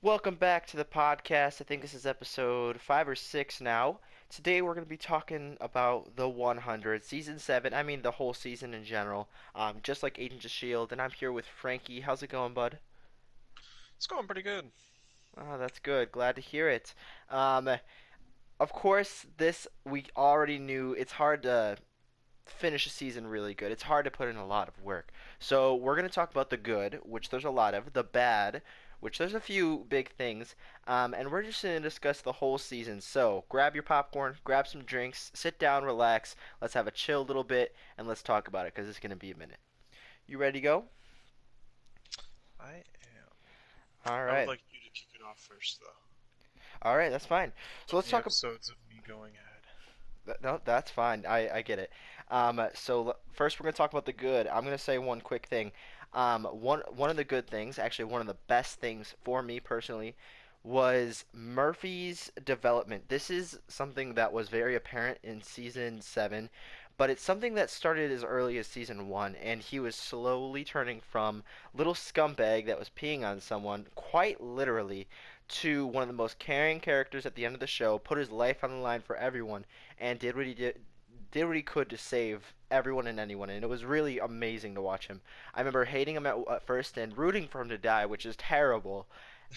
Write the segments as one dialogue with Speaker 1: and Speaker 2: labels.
Speaker 1: Welcome back to the podcast. I think this is episode 5 or 6 now. Today we're going to be talking about the 100, season 7. I mean, the whole season in general, just like Agents of S.H.I.E.L.D. And I'm here with Frankie. How's it going, bud?
Speaker 2: It's going pretty good.
Speaker 1: Oh, that's good. Glad to hear it. Um, of course, this we already knew it's hard to finish a season really good. It's hard to put in a lot of work. So we're going to talk about the good, which there's a lot of, the bad, which there's a few big things, and we're just going to discuss the whole season. So grab your popcorn, grab some drinks, sit down, relax. Let's have a chill little bit, and let's talk about it because it's going to be a minute. You ready to go?
Speaker 2: I am.
Speaker 1: All
Speaker 2: I would
Speaker 1: right.
Speaker 2: like you to kick it off first, though.
Speaker 1: All right, that's fine. So
Speaker 2: So
Speaker 1: let's
Speaker 2: many
Speaker 1: talk.
Speaker 2: episodes of me going ahead.
Speaker 1: No, that's fine. I get it. First, we're gonna talk about the good. I'm gonna say one quick thing. One of the good things, actually one of the best things for me personally, was Murphy's development. This is something that was very apparent in season 7, but it's something that started as early as season 1, and he was slowly turning from little scumbag that was peeing on someone, quite literally, to one of the most caring characters at the end of the show. Put his life on the line for everyone and did what he could to save everyone and anyone, and it was really amazing to watch him. I remember hating him at first and rooting for him to die, which is terrible,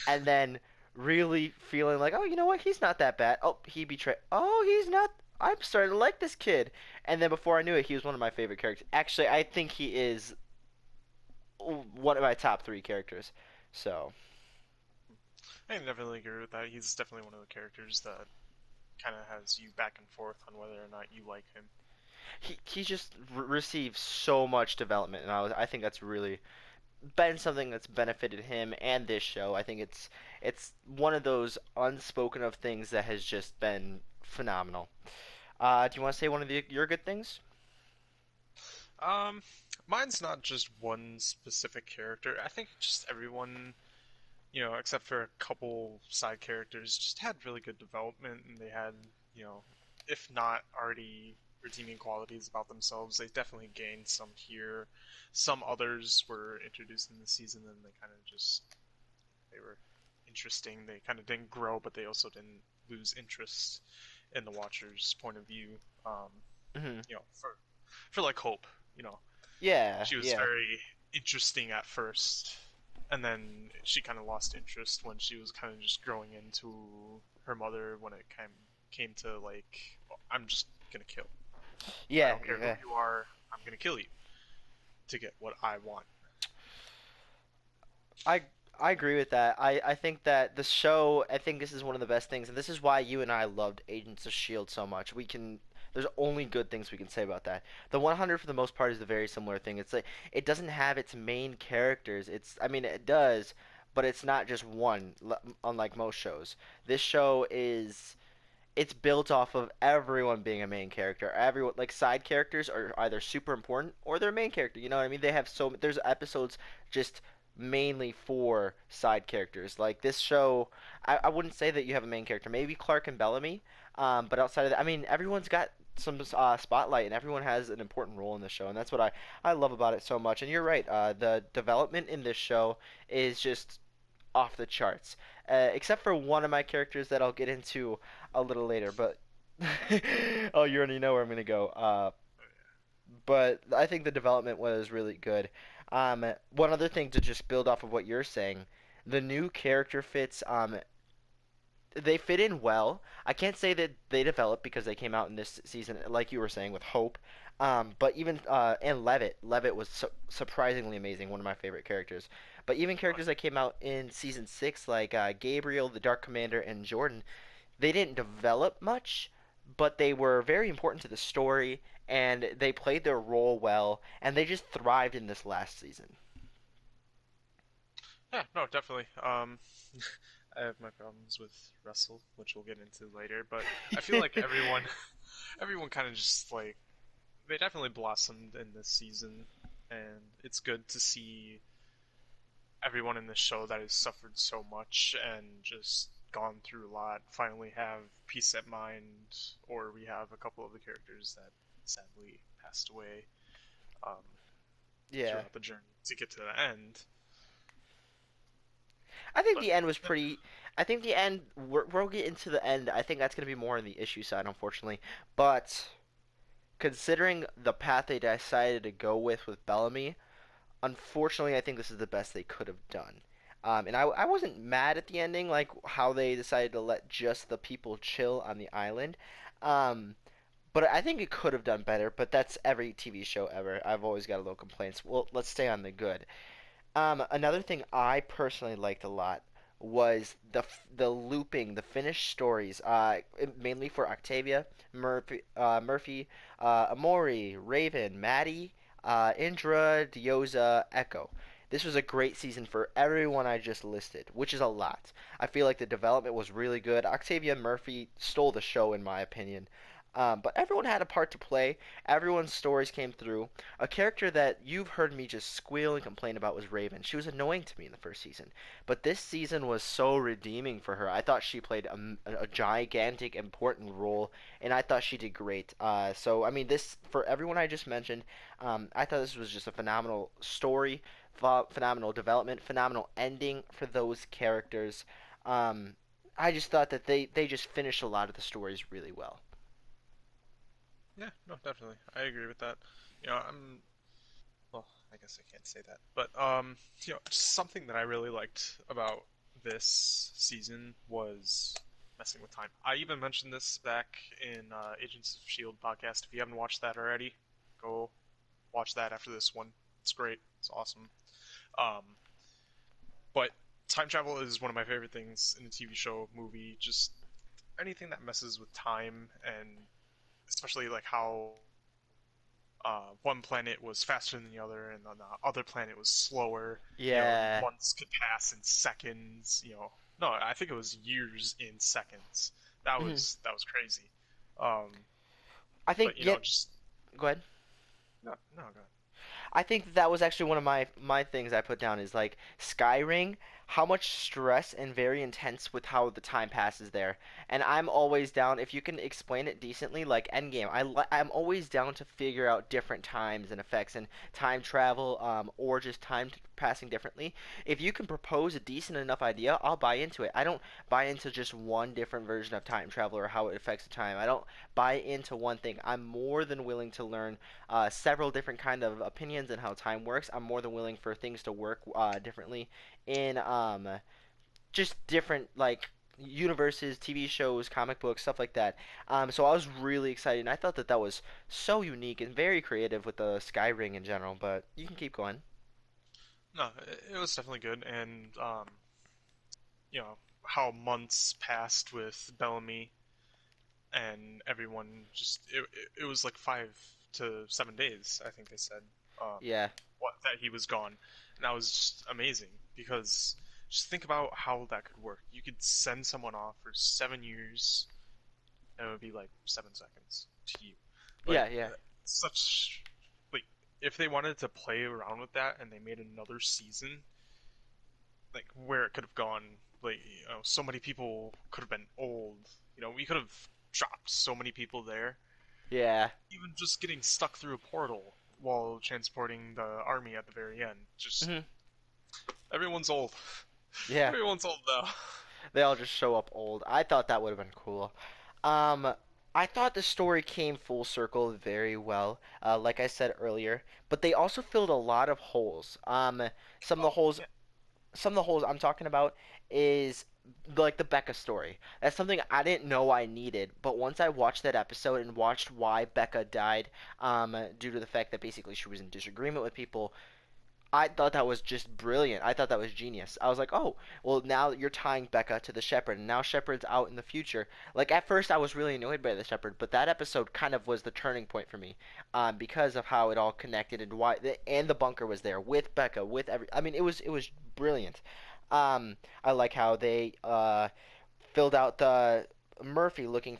Speaker 1: and then really feeling like, oh, you know what, he's not that bad. Oh, he betrayed. Oh, he's not. I'm starting to like this kid, and then before I knew it, he was one of my favorite characters. Actually, I think he is one of my top 3 characters. So
Speaker 2: I definitely agree with that. He's definitely one of the characters that kind of has you back and forth on whether or not you like him.
Speaker 1: he just receives so much development, and I think that's really been something that's benefited him and this show. I think it's one of those unspoken of things that has just been phenomenal. Do you want to say one of your good things?
Speaker 2: Um, Mine's not just one specific character. I think just everyone, except for a couple side characters, just had really good development, and they had, you know, if not already redeeming qualities about themselves, they definitely gained some here. Some others were introduced in the season, and they kind of just they were interesting. They kind of didn't grow, but they also didn't lose interest in the watcher's point of view. Um,
Speaker 1: Hmm.
Speaker 2: for like Hope, you know,
Speaker 1: Yeah,
Speaker 2: she was
Speaker 1: yeah,
Speaker 2: very interesting at first, and then she kind of lost interest when she was kind of just growing into her mother when it came to like, "Well, I'm just gonna kill. I
Speaker 1: yeah,
Speaker 2: don't care who
Speaker 1: yeah.
Speaker 2: you are. I'm gonna kill you to get what I want."
Speaker 1: I I agree with that. I think that the show. I think this is one of the best things, and this is why you and I loved Agents of Shield so much. We can. There's only good things we can say about that. The 100 for the most part is a very similar thing. It's like it doesn't have its main characters. I mean it does, but it's not just one. Unlike most shows, this show is it's built off of everyone being a main character. Everyone like side characters are either super important or they're main character. You know what I mean? They have there's episodes just mainly for side characters. Like this show, I wouldn't say that you have a main character. Maybe Clark and Bellamy, but outside of that, I mean, everyone's got some spotlight and everyone has an important role in the show, and that's what I love about it so much. And you're right, the development in this show is just off the charts. Except for one of my characters that I'll get into a little later. But oh, you already know where I'm gonna go. But I think the development was really good. One other thing to just build off of what you're saying, the new character fits. They fit in well. I can't say that they developed because they came out in this season, like you were saying, with Hope. But even and Levitt was surprisingly amazing, one of my favorite characters. But even
Speaker 2: Oh,
Speaker 1: characters that came out in season 6, like Gabriel, the Dark Commander, and Jordan, they didn't develop much, but they were very important to the story, and they played their role well, and they just thrived in this last season.
Speaker 2: yeah, no, definitely. I have my problems with Russell, which we'll get into later, but I feel like everyone kind of just like they definitely blossomed in this season, and it's good to see everyone in the show that has suffered so much and just gone through a lot finally have peace at mind, or we have a couple of the characters that sadly passed away um,
Speaker 1: Yeah.
Speaker 2: throughout the journey to get to the end.
Speaker 1: I think
Speaker 2: But
Speaker 1: the end was pretty. I think the end. We'll get into the end. I think that's going to be more on the issue side, unfortunately. But considering the path they decided to go with Bellamy, unfortunately, I think this is the best they could have done. And I wasn't mad at the ending, like how they decided to let just the people chill on the island. Um, but I think it could have done better. But that's every TV show ever. I've always got a little complaints. Well, let's stay on the good. Another thing I personally liked a lot was the looping, the finished stories, mainly for Octavia, Murphy, Amori, Raven, Maddie, Indra, Dioza, Echo. This was a great season for everyone I just listed, which is a lot. I feel like the development was really good. Octavia Murphy stole the show, in my opinion. But everyone had a part to play. Everyone's stories came through. A character that you've heard me just squeal and complain about was Raven. She was annoying to me in the first season, but this season was so redeeming for her. I thought she played a gigantic, important role, and I thought she did great. So, I mean, this, for everyone I just mentioned, I thought this was just a phenomenal story, phenomenal development, phenomenal ending for those characters. Um, I just thought that they just finished a lot of the stories really well.
Speaker 2: yeah, no, definitely, I agree with that. I'm well, I guess I can't say that, but just something that I really liked about this season was messing with time. I even mentioned this back in Agents of Shield podcast. If you haven't watched that already, go watch that after this one. It's great. It's awesome. Um, but time travel is one of my favorite things in a TV show, movie, just anything that messes with time, and especially like how one planet was faster than the other, and on the other planet was slower.
Speaker 1: Yeah.
Speaker 2: Months could pass in seconds. No, I think it was years in seconds. That
Speaker 1: Mhm.
Speaker 2: was that was crazy. Um,
Speaker 1: I think,
Speaker 2: but
Speaker 1: yeah,
Speaker 2: just
Speaker 1: go ahead.
Speaker 2: no, no, go ahead.
Speaker 1: I think that was actually one of my things I put down is like Skyring, how much stress and very intense with how the time passes there. And I'm always down if you can explain it decently, like Endgame. I'm always down to figure out different times and effects and time travel, or just passing differently. If you can propose a decent enough idea, I'll buy into it. I don't buy into just one different version of time travel or how it affects the time. I don't buy into one thing. I'm more than willing to learn several different kind of opinions and how time works. I'm more than willing for things to work differently in just different like universes, TV shows, comic books, stuff like that. So I was really excited, and I thought that that was so unique and very creative with the Sky Ring in general. But you can keep going.
Speaker 2: No, it was definitely good, and how months passed with Bellamy and everyone it was like 5 to 7 days, I think they said, um,
Speaker 1: Yeah,
Speaker 2: what that he was gone, and that was just amazing because just think about how that could work. You could send someone off for 7 years, and it would be like 7 seconds to you. Like
Speaker 1: yeah, yeah.
Speaker 2: such like if they wanted to play around with that and they made another season, like where it could have gone, like so many people could have been old. We could have dropped so many people there,
Speaker 1: Yeah.
Speaker 2: even just getting stuck through a portal while transporting the army at the very end. Just
Speaker 1: Hmm.
Speaker 2: everyone's old.
Speaker 1: Yeah.
Speaker 2: Everyone's old though.
Speaker 1: They all just show up old. I thought that would have been cool. Um, I thought the story came full circle very well, like I said earlier, but they also filled a lot of holes. Some of the
Speaker 2: Oh
Speaker 1: holes,
Speaker 2: yeah,
Speaker 1: some of the holes I'm talking about is like the Becca story. That's something I didn't know I needed, but once I watched that episode and watched why Becca died, due to the fact that basically she was in disagreement with people, I thought that was just brilliant. I thought that was genius. I was like, oh, well, now you're tying Becca to the Shepherd, and now Shepherd's out in the future. Like, at first, I was really annoyed by the Shepherd, but that episode kind of was the turning point for me, because of how it all connected and why, and the bunker was there with Becca, with every. I mean, it was brilliant. I like how they filled out the Murphy looking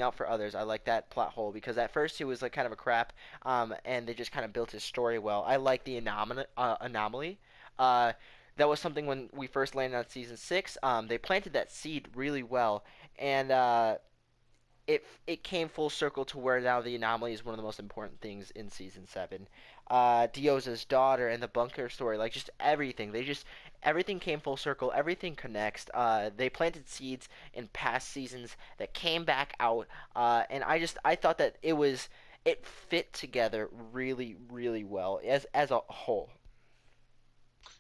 Speaker 1: out for others. I like that plot hole because at first he was like kind of a crap, and they just kind of built his story well. I like the anomaly. Uh, that was something when we first landed on season 6. They planted that seed really well, and it came full circle to where now the anomaly is one of the most important things in season 7. Dioza's daughter and the bunker story, like just everything. They just everything came full circle. Everything connects. They planted seeds in past seasons that came back out, and I thought that it fit together really really well as a whole.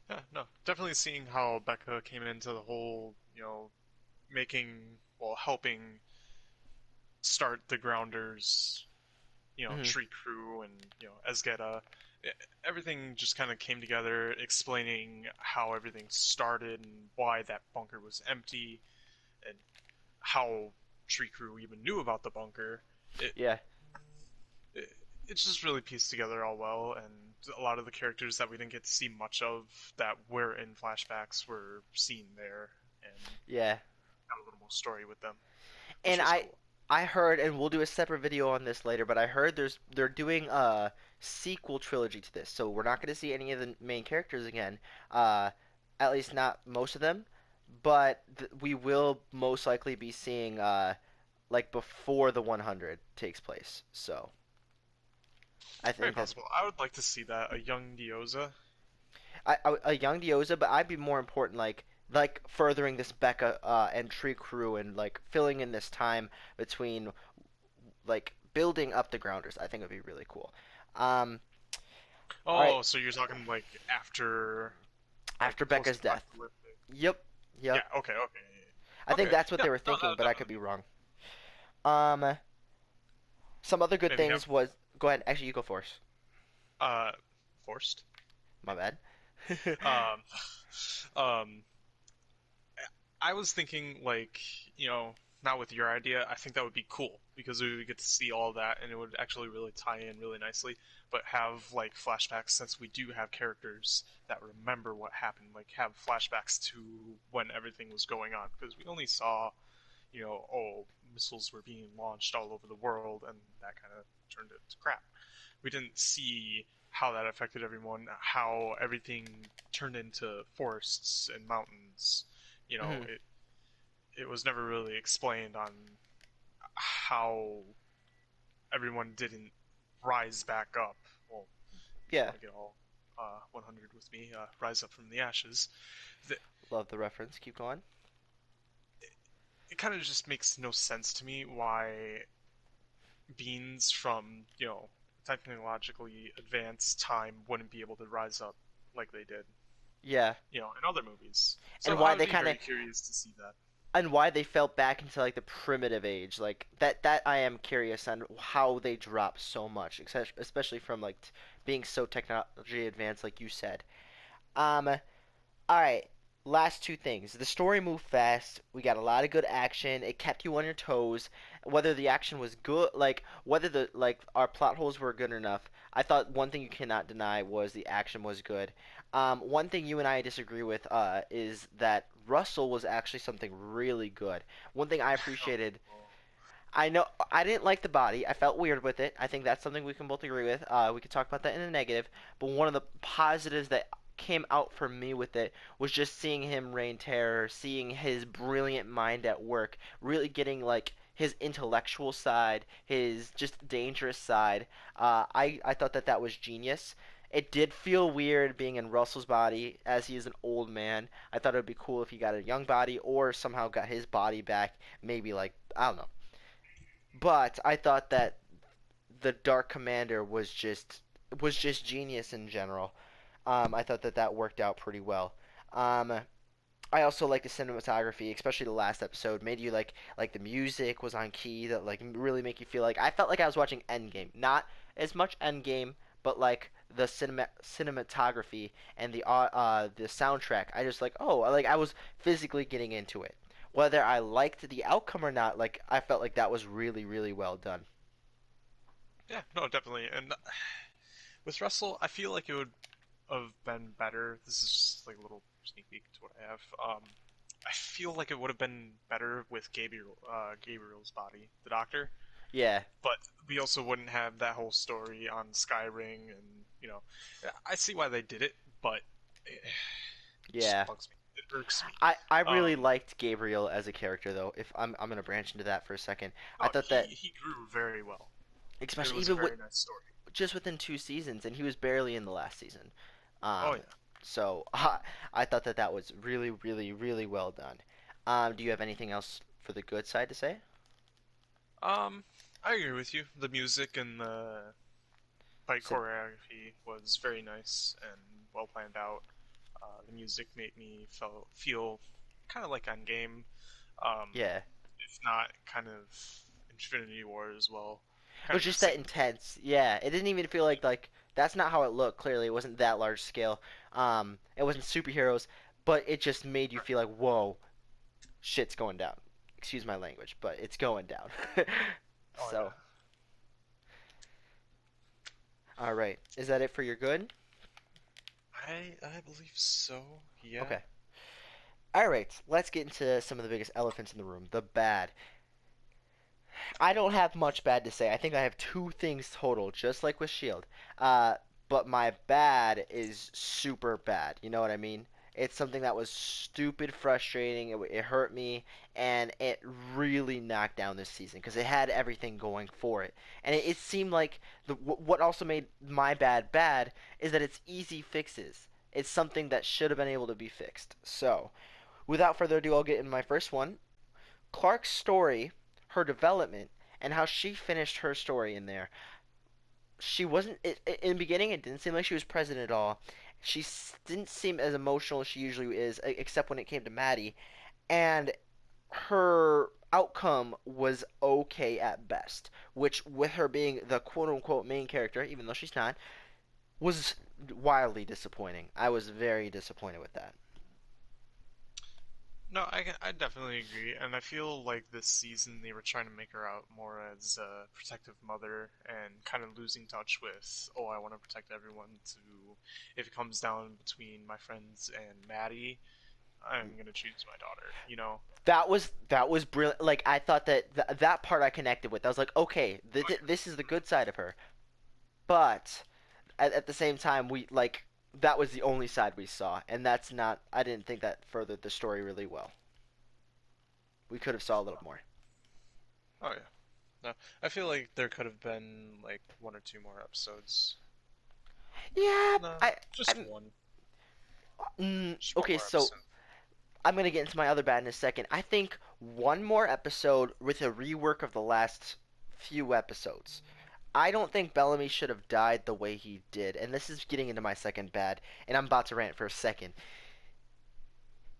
Speaker 2: Yeah, no, definitely seeing how Becca came into the whole, making, well, helping start the Grounders,
Speaker 1: Hmm.
Speaker 2: Tree Crew and, Esgeta. e- Everything just kind of came together, explaining how everything started and why that bunker was empty and how Tree Crew even knew about the bunker. It,
Speaker 1: Yeah.
Speaker 2: it it's just really pieced together all well, and a lot of the characters that we didn't get to see much of that were in flashbacks were seen there and
Speaker 1: Yeah.
Speaker 2: got a little more story with them, which
Speaker 1: And
Speaker 2: was
Speaker 1: I
Speaker 2: cool.
Speaker 1: I heard, and we'll do a separate video on this later, but I heard they're doing a sequel trilogy to this, so we're not going to see any of the main characters again, uh, at least not most of them, but we will most likely be seeing like before the 100 takes place. So I
Speaker 2: Very
Speaker 1: think that's
Speaker 2: possible. I would like to see that, a young Dioza.
Speaker 1: a young Dioza, but I'd be more important like furthering this Becca and Tree Crew and like filling in this time between like building up the grounders. I think would be really cool. Um, all right,
Speaker 2: Oh, so you're talking like after, like
Speaker 1: after Becca's death.
Speaker 2: post-apocalyptic.
Speaker 1: Yep,
Speaker 2: Yeah.
Speaker 1: yep.
Speaker 2: Okay. Okay.
Speaker 1: I think
Speaker 2: Okay.
Speaker 1: that's what
Speaker 2: Yeah.
Speaker 1: they were
Speaker 2: No, that
Speaker 1: thinking,
Speaker 2: would
Speaker 1: but I could
Speaker 2: definitely
Speaker 1: be
Speaker 2: be
Speaker 1: wrong. Um, some other good
Speaker 2: maybe have
Speaker 1: things was go ahead. Actually, you go first.
Speaker 2: uh forced.
Speaker 1: My bad.
Speaker 2: Um, um, I was thinking like, not with your idea. I think that would be cool because we would get to see all that, and it would actually really tie in really nicely. But have like flashbacks, since we do have characters that remember what happened. Like have flashbacks to when everything was going on, because we only saw, oh, missiles were being launched all over the world, and that kind of turned it to crap. We didn't see how that affected everyone, how everything turned into forests and mountains. You know,
Speaker 1: Mhm.
Speaker 2: it was never really explained on how everyone didn't rise back up. Well, if you
Speaker 1: Yeah,
Speaker 2: want to get all 100 with me, rise up from the ashes. The,
Speaker 1: love the reference. Keep going.
Speaker 2: it kind of just makes no sense to me why beings from, technologically advanced time wouldn't be able to rise up like they did,
Speaker 1: Yeah,
Speaker 2: in other movies. So
Speaker 1: and
Speaker 2: I
Speaker 1: why
Speaker 2: would
Speaker 1: they
Speaker 2: be
Speaker 1: kind of
Speaker 2: very curious to see that.
Speaker 1: and why they fell back into like the primitive age, like that I am curious on how they dropped so much, especially from like being so technology advanced, like you said. All right, last two things. The story moved fast. We got a lot of good action. It kept you on your toes. Whether the action was good, like whether the like our plot holes were good enough. I thought one thing you cannot deny was the action was good. One thing you and I disagree with is that Russell was actually something really good. One thing I appreciated.
Speaker 2: Oh,
Speaker 1: I know I didn't like the body. I felt weird with it. I think that's something we can both agree with. We could talk about that in a negative. But one of the positives that came out for me with it was just seeing him reign terror, seeing his brilliant mind at work, really getting like his intellectual side, his just dangerous side. I thought that that was genius. It did feel weird being in Russell's body as he is an old man. I thought it would be cool if he got a young body or somehow got his body back. Maybe like I don't know, but I thought that the Dark Commander was just genius in general. I thought that that worked out pretty well. Um, I also like the cinematography, especially the last episode. Made you like the music was on key that like really make you feel like I felt like I was watching Endgame. Not as much Endgame, but like the cinematography and the soundtrack. I just like like I was physically getting into it. Whether I liked the outcome or not, like I felt like that was really really well done.
Speaker 2: yeah, no, definitely. And with Russell, I feel like it would have been better. This is just like a little sneak peek to what I have. I feel like it would have been better with Gabriel's body, the Doctor.
Speaker 1: Yeah,
Speaker 2: But we also wouldn't have that whole story on Skyring, and I see why they did it, but it just
Speaker 1: yeah.
Speaker 2: bugs me. It irks me.
Speaker 1: I really
Speaker 2: Um,
Speaker 1: liked Gabriel as a character though. If I'm gonna branch into that for a second. I
Speaker 2: no,
Speaker 1: thought
Speaker 2: he
Speaker 1: that
Speaker 2: he grew very well. It
Speaker 1: especially
Speaker 2: was a
Speaker 1: even with
Speaker 2: very nice story.
Speaker 1: just within 2 seasons, and he was barely in the last season.
Speaker 2: Oh
Speaker 1: Um,
Speaker 2: yeah.
Speaker 1: So I thought that that was really, really, really well done. Do you have anything else for the good side to say?
Speaker 2: Um, I agree with you. The music and the fight
Speaker 1: So
Speaker 2: choreography was very nice and well planned out. The music made me feel kind of like Endgame, um,
Speaker 1: yeah,
Speaker 2: if not kind of Infinity War as well.
Speaker 1: it
Speaker 2: Kind
Speaker 1: was
Speaker 2: of the
Speaker 1: just that
Speaker 2: same.
Speaker 1: intense. Yeah, it didn't even feel like that's not how it looked. Clearly, it wasn't that large scale. It wasn't superheroes, but it just made you feel like, whoa, shit's going down. Excuse my language, but it's going down.
Speaker 2: Oh
Speaker 1: So,
Speaker 2: yeah.
Speaker 1: all right, is that it for your good?
Speaker 2: I believe so. Yeah.
Speaker 1: Okay. All right, let's get into some of the biggest elephants in the room. The bad. I don't have much bad to say. I think I have two things total, just like with Shield. Uh, but my bad is super bad. You know what I mean? It's something that was stupid frustrating. It hurt me, and it really knocked down this season because it had everything going for it. And it seemed like what also made my bad bad is that it's easy fixes. It's something that should have been able to be fixed. So, without further ado, I'll get in my first one. Clark's story, her development, and how she finished her story in there. She wasn't in the beginning. It didn't seem like she was present at all. She didn't seem as emotional as she usually is, except when it came to Maddie. And her outcome was okay at best. Which, with her being the quote unquote main character, even though she's not, was wildly disappointing. I was very disappointed with that.
Speaker 2: No, I definitely agree, and I feel like this season they were trying to make her out more as a protective mother and kind of losing touch with, oh, I want to protect everyone, to if it comes down between my friends and Maddie, I'm gonna choose my daughter, you know?
Speaker 1: That was brilliant. Like I thought that that part I connected with. I was like, okay,
Speaker 2: Oh
Speaker 1: this is the good side of her. But at the same time, we like that was the only side we saw, and that's not. I didn't think that furthered the story really well. We could have saw a little more.
Speaker 2: yeah. Oh yeah. No, I feel like there could have been like one or two more episodes.
Speaker 1: Yeah,
Speaker 2: No,
Speaker 1: I
Speaker 2: just
Speaker 1: I'm
Speaker 2: one. Just one
Speaker 1: okay.
Speaker 2: more
Speaker 1: So
Speaker 2: episode.
Speaker 1: I'm gonna get into my other bad in a second. I think one more episode with a rework of the last few episodes. I don't think Bellamy should have died the way he did, and this is getting into my second bad, and I'm about to rant for a second.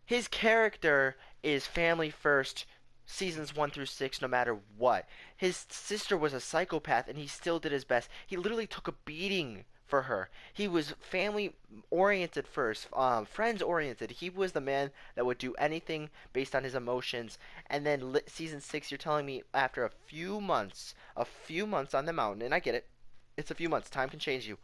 Speaker 1: His character is family first, seasons 1 through 6, no matter what. His sister was a psychopath, and he still did his best. He literally took a beating for her. He was family oriented first, friends oriented. He was the man that would do anything based on his emotions. And then season 6, you're telling me after a few months on the mountain, and I get it. It's a few months. Time can change you.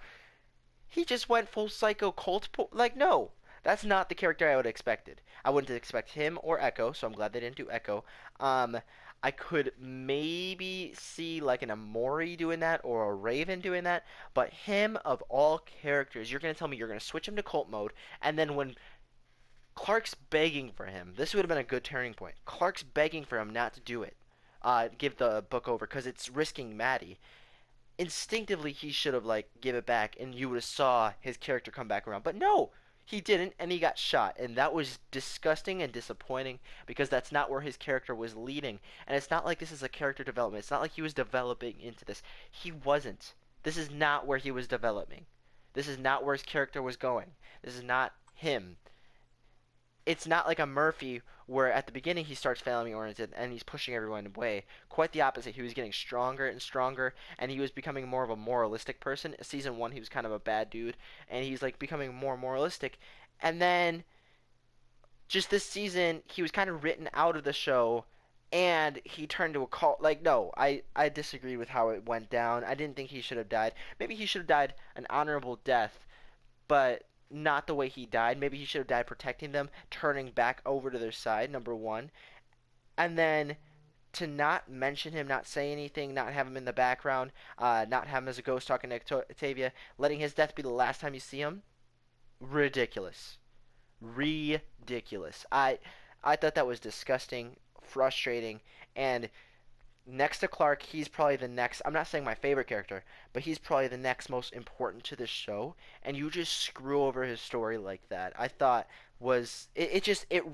Speaker 1: He just went full psycho cult. Like, no, that's not the character I would have expected. I wouldn't expect him or Echo, so I'm glad they didn't do Echo. Um, I could maybe see like an Amori doing that or a Raven doing that, but him of all characters, you're gonna tell me you're gonna switch him to cult mode, and then when Clark's begging for him, this would have been a good turning point. Clark's begging for him not to do it, give the book over because it's risking Maddie. Instinctively he should have like give it back and you would have saw his character come back around, but no, he didn't, and he got shot, and that was disgusting and disappointing because that's not where his character was leading. And it's not like this is a character development. It's not like he was developing into this. He wasn't. This is not where he was developing. This is not where his character was going. This is not him. It's not like a Murphy where at the beginning he starts family oriented and he's pushing everyone away. Quite the opposite. He was getting stronger and stronger, and he was becoming more of a moralistic person. Season 1, he was kind of a bad dude, and he's like becoming more moralistic. And then just this season, he was kind of written out of the show, and he turned to a cult. Like, no, I disagree with how it went down. I didn't think he should have died. Maybe he should have died an honorable death, but not the way he died. Maybe he should have died protecting them, turning back over to their side, number one. And then to not mention him, not say anything, not have him in the background, not have him as a ghost talking to Octavia, letting his death be the last time you see him, ridiculous. Ridiculous. I thought that was disgusting, frustrating, and next to Clark, he's probably the next. I'm not saying my favorite character, but he's probably the next most important to this show. And you just screw over his story like that. I thought was it just it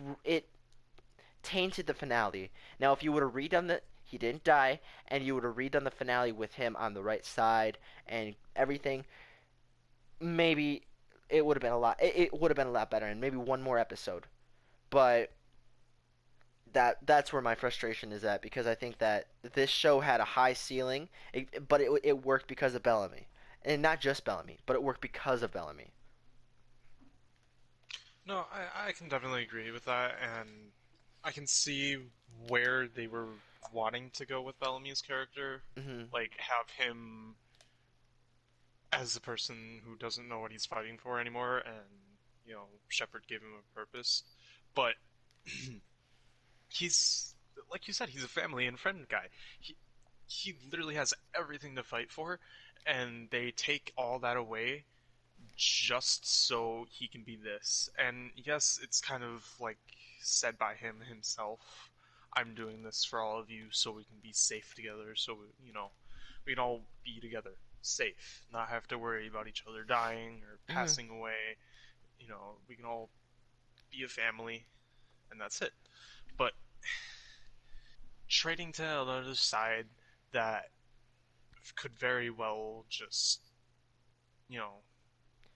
Speaker 1: tainted the finale. Now, if you would have redone the he didn't die, and you would have redone the finale with him on the right side and everything, maybe it would have been a lot. It would have been a lot better, and maybe one more episode. But that's where my frustration is at because I think that this show had a high ceiling, but it worked because of Bellamy, and not just Bellamy, but it worked because of Bellamy.
Speaker 2: No, I can definitely agree with that, and I can see where they were wanting to go with Bellamy's character.
Speaker 1: Hmm.
Speaker 2: Like, have him as the person who doesn't know what he's fighting for anymore, and, Shepard gave him a purpose. But he's, like you said, he's a family and friend guy. He, he literally has everything to fight for, and they take all that away just so he can be this. And yes, it's kind of like said by him himself. I'm doing this for all of you so we can be safe together, so we can all be together, safe, not have to worry about each other dying or
Speaker 1: Hmm.
Speaker 2: passing away. We can all be a family, and that's it. But trading to another side that could very well just, you know,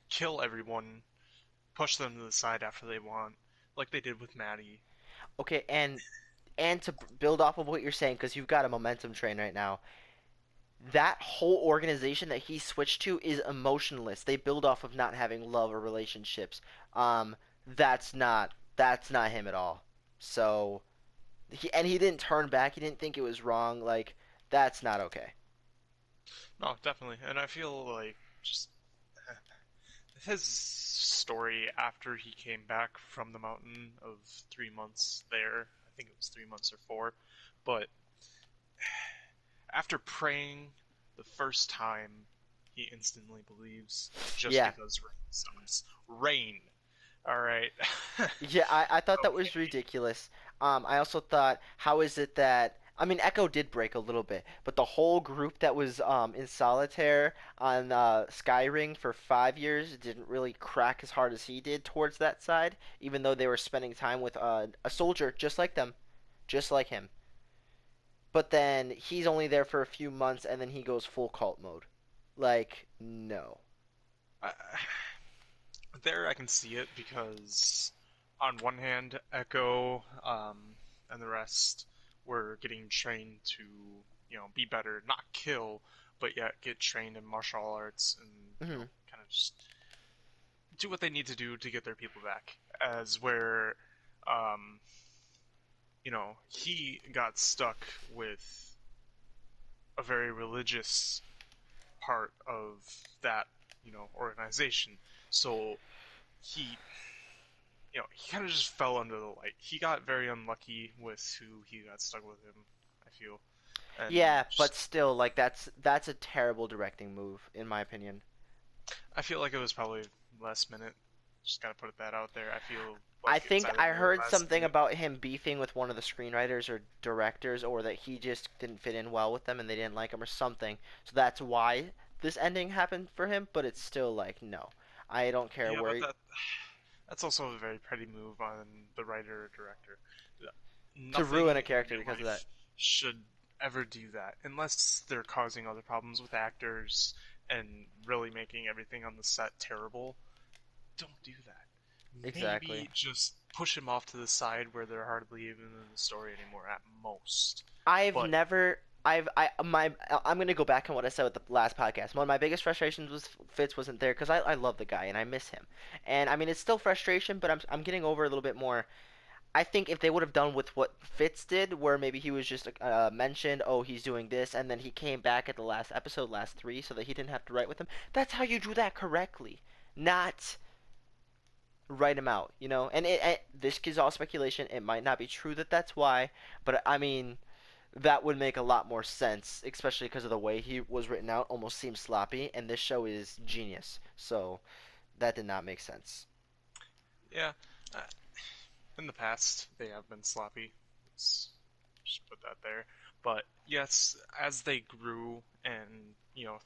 Speaker 2: kill everyone, push them to the side after they want, like they did with Maddie.
Speaker 1: Okay, and to build off of what you're saying, because you've got a momentum train right now. That whole organization that he switched to is emotionless. They build off of not having love or relationships. That's not him at all. So he didn't turn back. He didn't think it was wrong. Like that's not okay.
Speaker 2: No, definitely. And I feel like just his story after he came back from the mountain of 3 months there. I think it was 3 months or four. But after praying the first time, he instantly believes just
Speaker 1: Yeah,
Speaker 2: because rain summons. Rain! Alright.
Speaker 1: yeah. I thought that was
Speaker 2: Okay.
Speaker 1: ridiculous. I also thought, how is it that I mean, Echo did break a little bit, but the whole group that was in solitaire on Skyring for 5 years didn't really crack as hard as he did towards that side, even though they were spending time with a soldier just like them, just like him. But then he's only there for a few months, and then he goes full cult mode. Like, no.
Speaker 2: I, there I can see it because, on one hand, Echo and the rest were getting trained to, be better, not kill, but yet get trained in martial arts and,
Speaker 1: Hmm.
Speaker 2: kind of just do what they need to do to get their people back. As where, um, he got stuck with a very religious part of that, organization. So he he kind of just fell under the light. He got very unlucky with who he got stuck with him, I feel. And
Speaker 1: Yeah, but
Speaker 2: just,
Speaker 1: still, like that's a terrible directing move, in my opinion.
Speaker 2: I feel like it was probably last minute. Just gotta put that out there. I feel
Speaker 1: I
Speaker 2: like it was
Speaker 1: think
Speaker 2: either
Speaker 1: I
Speaker 2: very
Speaker 1: heard
Speaker 2: last
Speaker 1: something
Speaker 2: minute.
Speaker 1: about him beefing with one of the screenwriters or directors, or that he just didn't fit in well with them and they didn't like him or something. So that's why this ending happened for him, but it's still like, no. I don't care
Speaker 2: Yeah,
Speaker 1: where
Speaker 2: but that's also a very petty move on the writer or director.
Speaker 1: to ruin
Speaker 2: Nothing
Speaker 1: a
Speaker 2: in
Speaker 1: character
Speaker 2: real
Speaker 1: because of that.
Speaker 2: life should ever do that unless they're causing other problems with actors and really making everything on the set terrible. Don't do that.
Speaker 1: Exactly.
Speaker 2: Maybe just push him off to the side where they're hardly even in the story anymore at most.
Speaker 1: I've
Speaker 2: But
Speaker 1: never I'm gonna go back on what I said with the last podcast. One of my biggest frustrations was Fitz wasn't there because I love the guy and I miss him. And I mean it's still frustration, but I'm getting over a little bit more. I think if they would have done with what Fitz did, where maybe he was just mentioned, oh he's doing this, and then he came back at the last episode, last three, so that he didn't have to write with him. That's how you do that correctly, not write him out, you know. And this is all speculation. It might not be true that that's why, but I mean that would make a lot more sense, especially because of the way he was written out. Almost seems sloppy, and this show is genius. So that did not make sense.
Speaker 2: yeah, uh, in the past they have been sloppy. It's Just put that there. But yes, as they grew and,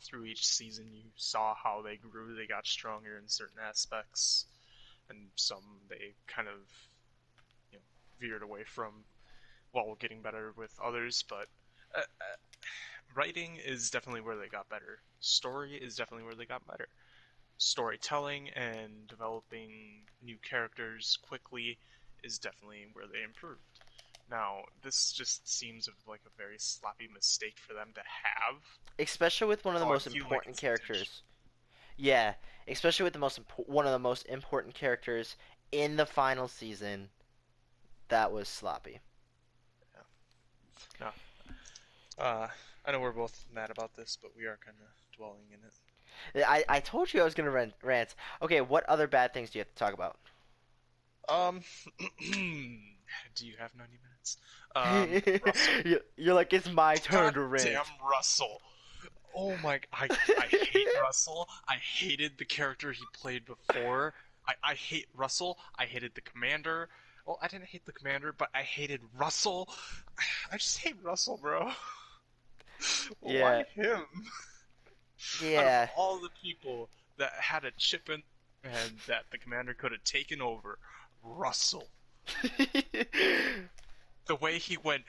Speaker 2: through each season you saw how they grew, they got stronger in certain aspects, and some they kind of, you know, veered away from while getting better with others. But writing is definitely where they got better. Story is definitely where they got better. Storytelling and developing new characters quickly is definitely where they improved. Now, this just seems like a very sloppy mistake for them to have.
Speaker 1: Especially with one of the
Speaker 2: So I
Speaker 1: most
Speaker 2: feel like
Speaker 1: important
Speaker 2: it's intentional.
Speaker 1: characters. Yeah, especially with one of the most important characters in the final season. That was sloppy.
Speaker 2: Yeah. No. I know we're both mad about this, but we are kind of dwelling in it.
Speaker 1: I told you I was gonna rant. Okay, what other bad things do you have to talk about?
Speaker 2: Um, do you have 90 minutes? Russell.
Speaker 1: You're like, it's my turn
Speaker 2: God
Speaker 1: to
Speaker 2: damn
Speaker 1: rant.
Speaker 2: Russell. Oh my, I hate Russell. I hated the character he played before. I hate Russell. I hated the commander. Well, I didn't hate the commander, but I hated Russell. I just hate Russell, bro.
Speaker 1: Yeah,
Speaker 2: Why him? Out of
Speaker 1: yeah.
Speaker 2: all the people that had a chip in and that the commander could have taken over, Russell. The way he went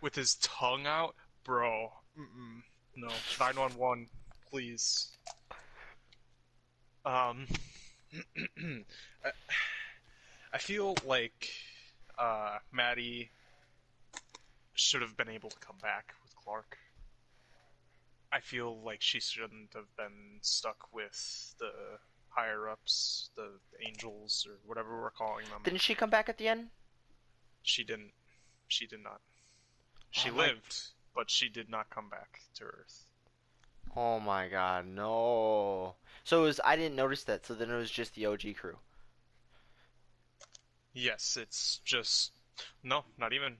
Speaker 2: with his tongue out, bro. No, 911, please. Um, I, I feel like Maddie should have been able to come back with Clark. I feel like she shouldn't have been stuck with the higher ups, the angels, or whatever we're calling them.
Speaker 1: Didn't she come back at the end?
Speaker 2: She didn't. She did not. She
Speaker 1: Oh my,
Speaker 2: lived, but she did not come back to Earth.
Speaker 1: oh my God, no. So it was, I didn't notice that. So then it was just the OG crew.
Speaker 2: Yes, it's just no, not even.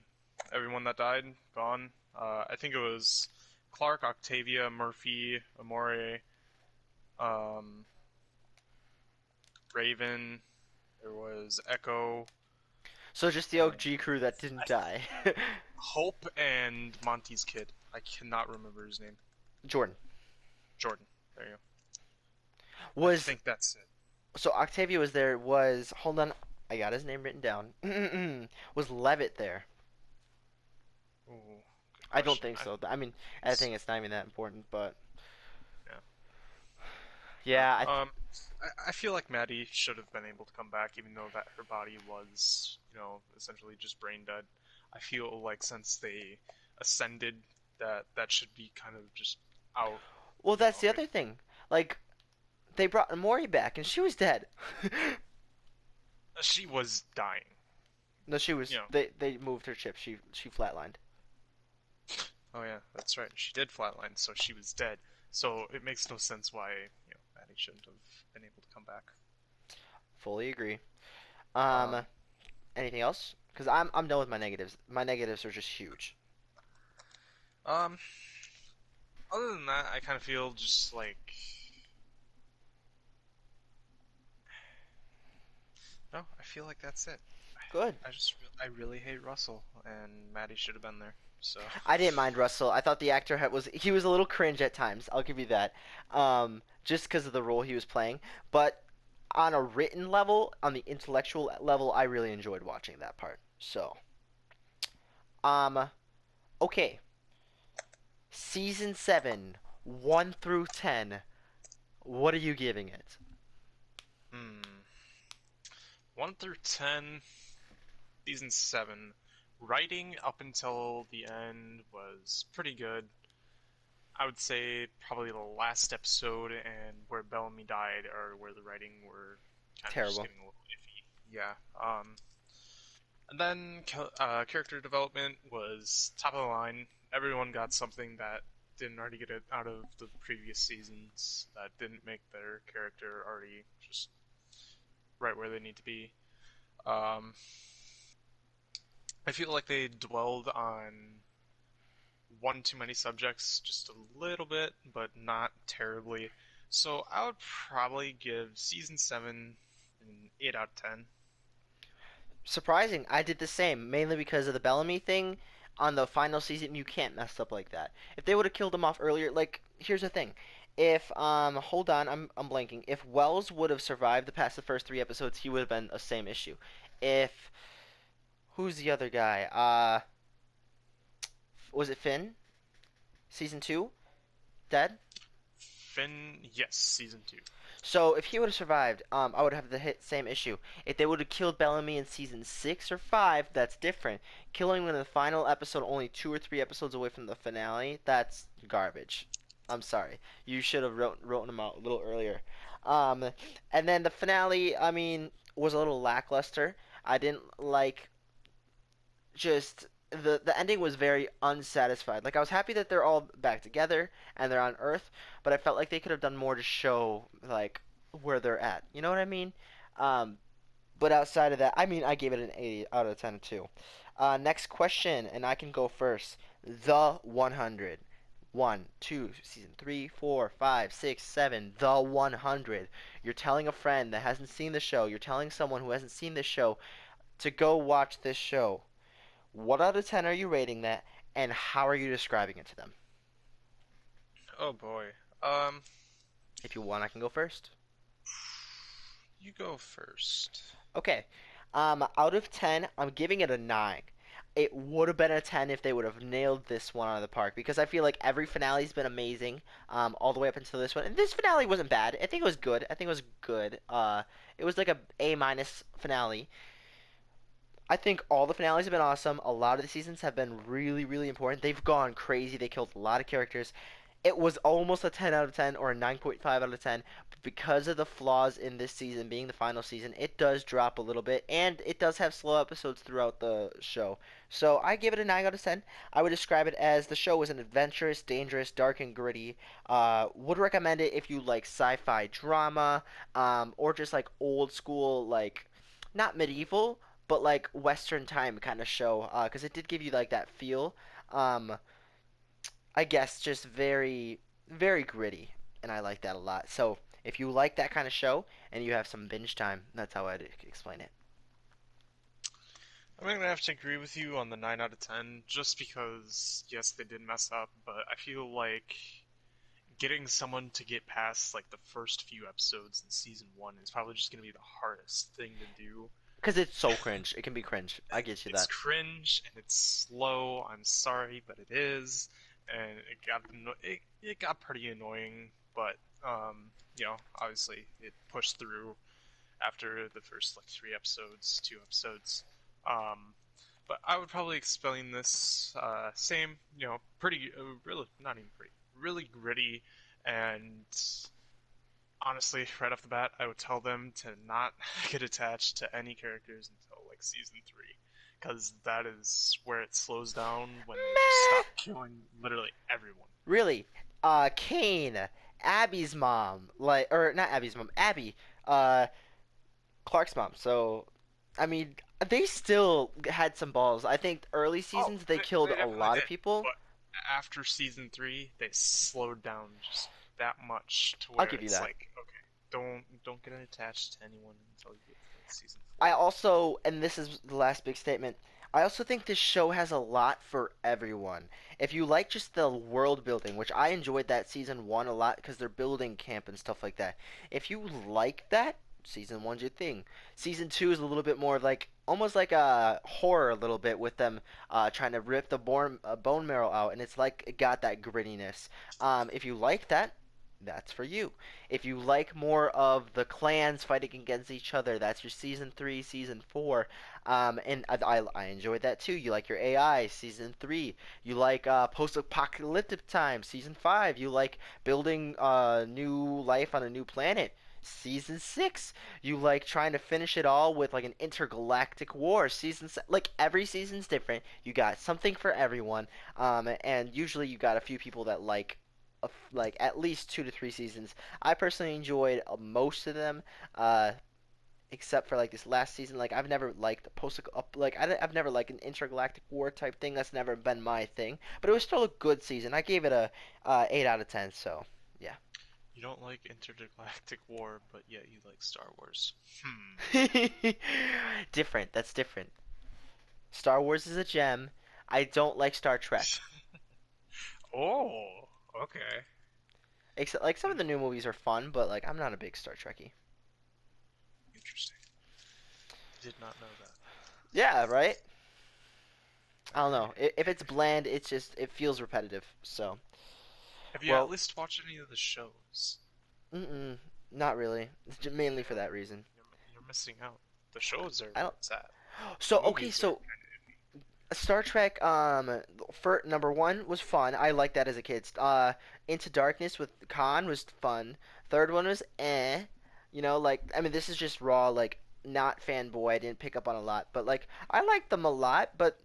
Speaker 2: Everyone that died, gone. I think it was Clark, Octavia, Murphy, Amore, um, Raven. There was Echo,
Speaker 1: So just the
Speaker 2: and
Speaker 1: OG crew that didn't die.
Speaker 2: Hope, and Monty's kid. I cannot remember his name.
Speaker 1: Jordan
Speaker 2: Jordan. There you go. I
Speaker 1: was
Speaker 2: think that's it.
Speaker 1: so Octavia was there. Was hold on, I got his name written down. Was Levitt there?
Speaker 2: Ooh, good
Speaker 1: I don't
Speaker 2: question.
Speaker 1: think
Speaker 2: I
Speaker 1: so. I mean, I
Speaker 2: think so.
Speaker 1: think it's not even that important, but
Speaker 2: Yeah.
Speaker 1: yeah,
Speaker 2: I feel like Maddie should have been able to come back, even though that her body was, essentially just brain dead. I feel like since they ascended, that should be kind of just out.
Speaker 1: well, that's the
Speaker 2: If
Speaker 1: other thing. Like they brought Mori back, and she was dead.
Speaker 2: she was dying,
Speaker 1: No, she was.
Speaker 2: you know.
Speaker 1: They moved her chip. She flatlined.
Speaker 2: Oh yeah, that's right. She did flatline, so she was dead. So it makes no sense why Maddie shouldn't have been able to come back.
Speaker 1: Fully agree.
Speaker 2: Um,
Speaker 1: Anything else? Because I'm done with my negatives. My negatives are just huge.
Speaker 2: um, Other than that, I kind of feel just like no. I feel like that's it.
Speaker 1: Good.
Speaker 2: I really hate Russell, and Maddie should have been there. So,
Speaker 1: I didn't mind Russell. I thought the actor he was a little cringe at times. I'll give you that. Just because of the role he was playing, but on a written level, on the intellectual level, I really enjoyed watching that part. So, um, okay. Season 7, 1 through 10. What are you giving it?
Speaker 2: hmm, 1 through 10, season 7. Writing up until the end was pretty good. I would say probably the last episode and where Bellamy died are where the writing were kind of just
Speaker 1: Terrible.
Speaker 2: getting a little iffy. Yeah. And then character development was top of the line. Everyone got something that didn't already get it out of the previous seasons, that didn't make their character already just right where they need to be. Um, I feel like they dwelled on one too many subjects just a little bit, but not terribly. So I would probably give season 7 an 8 out of 10.
Speaker 1: Surprising. I did the same, mainly because of the Bellamy thing. On the final season, you can't mess up like that. If they would have killed him off earlier, like here's the thing. If hold on, I'm blanking. If Wells would have survived the past the first 3 episodes, he would have been a same issue. If who's the other guy? Was it Finn? Season 2? Dead?
Speaker 2: Finn, yes, season 2.
Speaker 1: So if he would have survived, I would have the hit same issue. If they would have killed Bellamy in season 6 or 5, that's different. Killing him in the final episode, only 2 or 3 episodes away from the finale, that's garbage. I'm sorry. You should have wrote him out a little earlier. Um, and then the finale, I mean, was a little lackluster. I didn't like just the ending was very unsatisfied. Like I was happy that they're all back together and they're on Earth, but I felt like they could have done more to show like where they're at. You know what I mean? Um, but outside of that, I mean, I gave it an 80 out of 10 too. Next question, and I can go first. The 100. 1, 2, season 3, 4, 5, 6, 7. The 100. You're telling a friend that hasn't seen the show. You're telling someone who hasn't seen this show to go watch this show. What out of 10 are you rating that, and how are you describing it to them?
Speaker 2: Oh boy. Um,
Speaker 1: If you want, I can go first.
Speaker 2: you go first.
Speaker 1: Okay. Out of 10, I'm giving it a 9. It would have been a 10 if they would have nailed this one out of the park because I feel like every finale's been amazing, all the way up until this one. And this finale wasn't bad. I think it was good. I think it was good. It was like a A minus finale. I think all the finales have been awesome. A lot of the seasons have been really, really important. They've gone crazy. They killed a lot of characters. It was almost a 10 out of 10 or a 9.5 out of 10. But because of the flaws in this season being the final season, it does drop a little bit. And it does have slow episodes throughout the show. So I give it a 9 out of 10. I would describe it as the show was an adventurous, dangerous, dark, and gritty. Would recommend it if you like sci fi drama, or just like old school, like not medieval, but like Western time kind of show, because it did give you like that feel. Um, I guess just very, very gritty, and I like that a lot. So if you like that kind of show and you have some binge time, that's how I'd explain it.
Speaker 2: I'm gonna have to agree with you on the 9 out of 10, just because, yes, they did mess up, but I feel like getting someone to get past like the first few episodes in season 1 is probably just gonna be the hardest thing to do.
Speaker 1: Because it's so cringe. It can be cringe. I get you
Speaker 2: It's
Speaker 1: that.
Speaker 2: cringe and it's slow. I'm sorry, but it is, and it got pretty annoying. But obviously it pushed through after the first like 3 episodes, 2 episodes. Um, but I would probably explain this same, pretty, really not even pretty, really gritty, and honestly, right off the bat, I would tell them to not get attached to any characters until like season 3, because that is where it slows down when they just
Speaker 1: Meh.
Speaker 2: stop killing literally everyone.
Speaker 1: Really. Kane, Abby's mom, like, or not Abby's mom, Abby, uh, Clark's mom. So, I mean, they still had some balls. I think early
Speaker 2: Oh,
Speaker 1: seasons they
Speaker 2: they
Speaker 1: killed a
Speaker 2: definitely
Speaker 1: lot of
Speaker 2: did,
Speaker 1: people.
Speaker 2: but after season 3, they slowed down just that much to
Speaker 1: I'll
Speaker 2: where
Speaker 1: give you
Speaker 2: it's
Speaker 1: that.
Speaker 2: like, okay, don't get attached to anyone until you get to season
Speaker 1: I
Speaker 2: 4.
Speaker 1: also, and this is the last big statement, I also think this show has a lot for everyone. If you like just the world building, which I enjoyed that season 1 a lot because they're building camp and stuff like that. If you like that, season 1's your thing. Season 2 is a little bit more like almost like a horror a little bit with them trying to rip the bone marrow out, and it's like it got that grittiness. If you like that, that's for you. If you like more of the clans fighting against each other, that's your season 3, season 4. And I enjoyed that too. You like your AI, season 3. You like post-apocalyptic time, season 5. You like building new life on a new planet. Season 6, you like trying to finish it all with like an intergalactic war. Like every season's different. You got something for everyone, and usually you got a few people that like at least 2 to 3 seasons. I personally enjoyed most of them, uh, except for like this last season. Like I've never liked post like I've never liked an intergalactic war type thing. That's never been my thing. But it was still a good season. I gave it a 8 out of 10. So yeah.
Speaker 2: You don't like Intergalactic War, but yet you like Star Wars. Hmm.
Speaker 1: Different. That's different. Star Wars is a gem. I don't like Star Trek.
Speaker 2: Oh, okay.
Speaker 1: Except like some of the new movies are fun, but like I'm not a big Star Trekkie.
Speaker 2: Interesting. Did not know that.
Speaker 1: Yeah, right? I don't know.
Speaker 2: Okay.
Speaker 1: If it's bland, it's just it feels repetitive. So,
Speaker 2: Have you at
Speaker 1: well,
Speaker 2: least watched any of the shows?
Speaker 1: mm-mm, not really. It's mainly for
Speaker 2: Yeah,
Speaker 1: that reason.
Speaker 2: you're missing out. The shows are
Speaker 1: I
Speaker 2: where
Speaker 1: don't.
Speaker 2: it's at. The
Speaker 1: So okay,
Speaker 2: movies are
Speaker 1: so Star Trek, for number one was fun. I liked that as a kid. Into Darkness with Khan was fun. Third one was eh. You know, like I mean, this is just raw, like not fanboy. I didn't pick up on a lot, but like I liked them a lot. But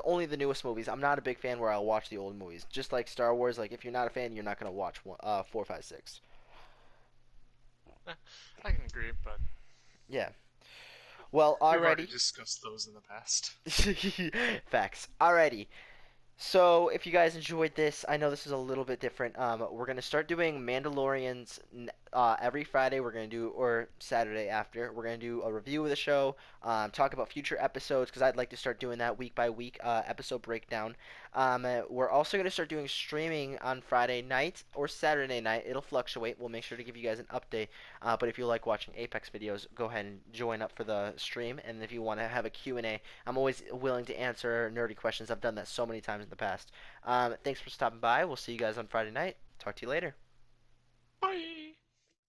Speaker 1: only the newest movies. I'm not a big fan where I'll watch the old movies. Just like Star Wars, like if you're not a fan, you're not gonna watch four, five, six.
Speaker 2: kind I can agree, but
Speaker 1: Yeah. Well,
Speaker 2: we've already
Speaker 1: already.
Speaker 2: discussed those in the past.
Speaker 1: Facts. Alrighty. So, if you guys enjoyed this, I know this is a little bit different. We're gonna start doing Mandalorians every Friday. We're gonna do or Saturday after. We're gonna do a review of the show, talk about future episodes because I'd like to start doing that week by week episode breakdown. We're also gonna start doing streaming on Friday night or Saturday night. It'll fluctuate. We'll make sure to give you guys an update. But if you like watching Apex videos, go ahead and join up for the stream. And if you want to have a Q&A, I'm always willing to answer nerdy questions. I've done that so many times in the past. Thanks for stopping by. We'll see you guys on Friday night. Talk to you later.
Speaker 2: Bye!